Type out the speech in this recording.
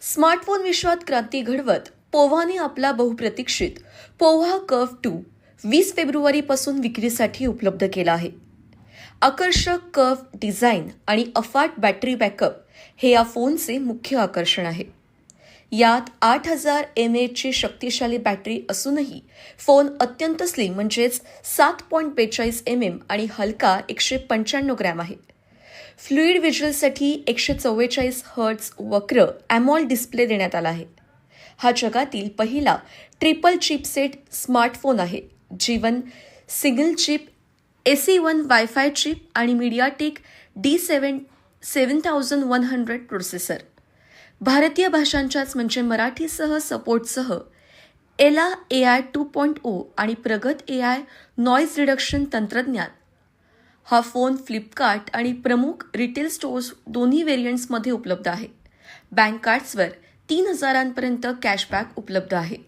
Smartphone विश्वात क्रांती घडवत पोव्हाने आपला बहुप्रतीक्षित पोव्हा कर्व 2 20 फेब्रुवारीपासून विक्रीसाठी उपलब्ध केला आहे. आकर्षक कर्व डिझाईन आणि अफाट बॅटरी बॅकअप हे या फोनचे मुख्य आकर्षण आहे. यात 8000 mAhची शक्तिशाली बॅटरी असूनही फोन अत्यंत स्लिम म्हणजेच 7.42 mm आणि हलका 195 ग्रॅम आहे. फ्लुइड व्हिज्युअलसाठी 144 हर्ट्झ वक्र ॲमॉल्ड डिस्प्ले देण्यात आला आहे. हा जगातील पहिला ट्रिपल चिपसेट स्मार्टफोन आहे. जीवन single chip AC1 wifi chip आणि मीडियाटेक D7 7100 प्रोसेसर. भारतीय भाषांच्याच म्हणजे मराठीसह सपोर्टसह एला AI 2.0 आणि प्रगत AI नॉईज रिडक्शन तंत्रज्ञान. हा फोन फ्लिपकार्ट आणि प्रमुख रिटेल स्टोअर्स दोन्ही व्हेरियंट्समध्ये उपलब्ध आहे. बँक कार्ड्सवर 3000 पर्यंत कॅशबॅक उपलब्ध आहे.